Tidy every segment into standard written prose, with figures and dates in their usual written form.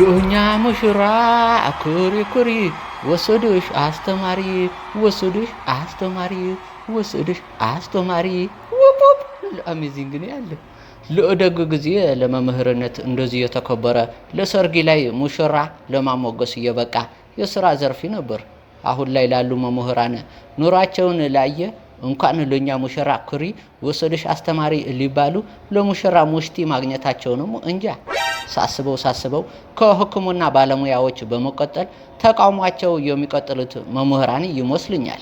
ለኛ ሙሽራ ኩሪ ኩሪ ወሰድሽ አስተማሪ ወሰድሽ አስተማሪ ወሰድሽ አስተማሪ ወፖፕ አሜዚንግ ነው ያለ ለደግ ጊዜ ለመምህርነት እንደዚህ የተከበረ ለሰርጊ ላይ ሙሽራ ለማሞገስ እየበቃ የሥራ ዘርፍ ነበር። አሁን ላይ ላሉ መምህራን ኑራቸውን ላየ እንኳን ለኛ ሙሽራ ኩሪ ወሰድሽ አስተማሪ ሊባሉ ለሙሽራ ሙሽቲ ማግኘታቸው ነው እንጃ። ሳስበው ከሕክምና ባለሙያዎች በመቀጠል ተቃውሟቸው የሚቀጥሉት መምህራን ይመስልኛል።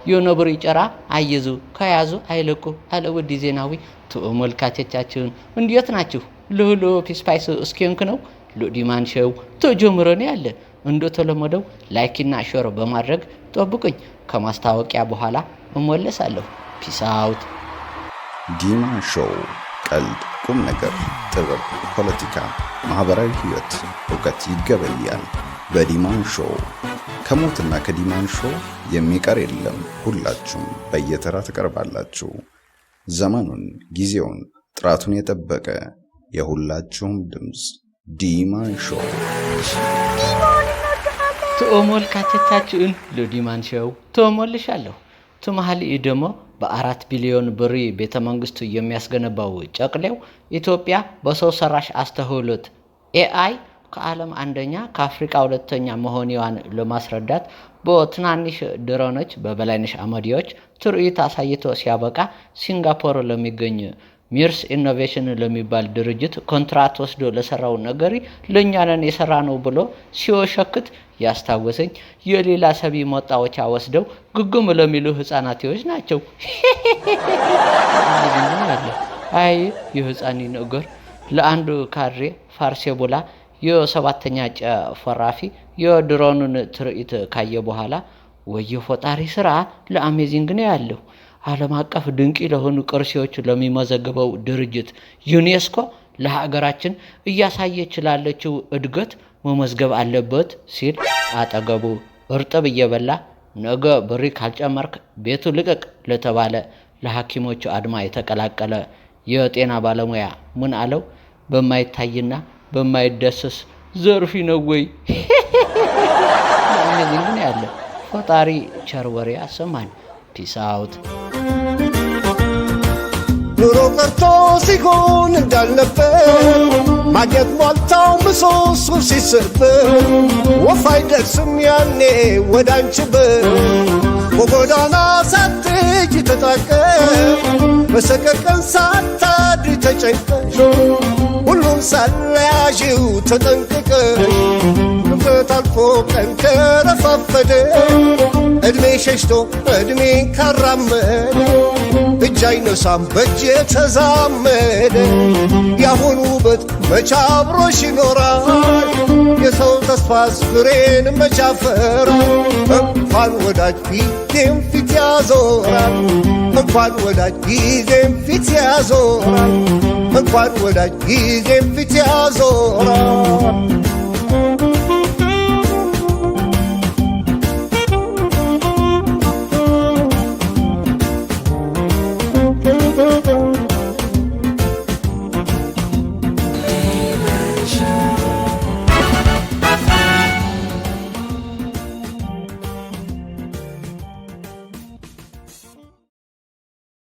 የነብሪ ጭራ አይዙ ከያዙ አይለቁ አለ ውድ ዜናዊ ተመልካቾቻችን እንዴት ናችሁ? ለሎ ፒስፓይስ እስኪንክ ነው ለዲማን ሾው ተጀምረን ያለ እንደተለመደው ላይክ እና ሼር በማድረግ ጠብቁኝ። ከማስታወቂያ በኋላ እመለሳለሁ። ፒስ አውት። ዲማን ሾው ቀልድ፣ ቁም ነገር፣ ጥበብ፣ ፖለቲካ፣ ማህበራዊ ህይወት፣ እውቀት ይገበያል በዲማን ሾው። ከሞትና ከዲማን ሾው የሚቀር የለም። ሁላችሁም በየተራ ትቀርባላችሁ። ዘመኑን፣ ጊዜውን፣ ጥራቱን የጠበቀ የሁላችሁም ድምጽ ዲማን ሾው። ተመልካቾቻችን ለዲማን ሾው ተመልሻለሁ። ተማህሊ ደግሞ በ4 ቢሊዮን ብር ቤተ መንግስት የሚያስገነባው ጨቅሌው ኢትዮጵያ በሰው ሰራሽ አስተውሎት ኤአይ ከዓለም አንደኛ ከአፍሪካ ሁለተኛ መሆኗን ለማስረዳት በትናንሽ ድሮኖች በበላይነሽ አመዲዎች ትርኢት አሳይቶ ሲያበቃ ሲንጋፖር ለሚገኝ ሚርስ ኢኖቬሽን ለሚባል ድርጅት ኮንትራት ወስዶ ለሰራው ነገር ለኛ ነን የሰራ ነው ብሎ ሲወሸክት ያስታወሰኝ የሌላ ሰቢ መጣወቻ ወስደው ግግም ለሚሉ ህፃናቶች ናቸው። አይ የህፃኒ ነገር ለአንዱ ካድሬ ፋርሴቡላ የሰባተኛ ጨፈራፊ የድሮኑን ትርኢት ካየ በኋላ ወየ ፈጣሪ ስራ ለአሜዚንግ ነው ያለው። ዓለም አቀፍ ድንቂ ለሆኑ ቅርሶች ለሚመዘገበው ድርጅት ዩኔስኮ ለሀገራችን እያሳየች ላለችው እድገት መመዝገብ አለበት ሲል አጠገቡ እርጥብ እየበላ ነገ ብሪ ካልጨመርክ ቤቱ ልቀቅ ለተባለ ለሐኪሞቹ አድማ የተቀላቀለ የጤና ባለሙያ ምን አለው? በማይታይና በማይደሰስ ዘርፊ ነው ወይ? ለምን ግን ያለ ፈጣሪ ቸር ወሬ አሰማን። ፒስ አውት። ኑሮ ቀርቶ ሲሆን እንዳልነበር ማግኘት ሞልታው ምሰሶ ሲሰበር ወፍ አይደርስም ያኔ ወዳንቺ በር በጎዳና ሳትጅ ተጣቀሽ በሰቀቀን ሳታድሪ ተጨንቀሽ ሁሉም ሳለያዥው ተጠንቅቀሽ ክፍተት አልፎ ቀን ከረፋፈደ እድሜ ሸሽቶ እድሜ ካራመደ እጅ አይነሳም በእጅ የተዛመደ ያሁኑ ውበት መች አብሮሽ ይኖራል? የሰው ተስፋስ ፍሬን መች ያፈራል? እንኳን ወዳጅ ጊዜም ፊት ያዞራል። እንኳን ወዳጅ ጊዜም ፊት ያዞራል። እንኳን ወዳጅ ጊዜም ፊት ያዞራል።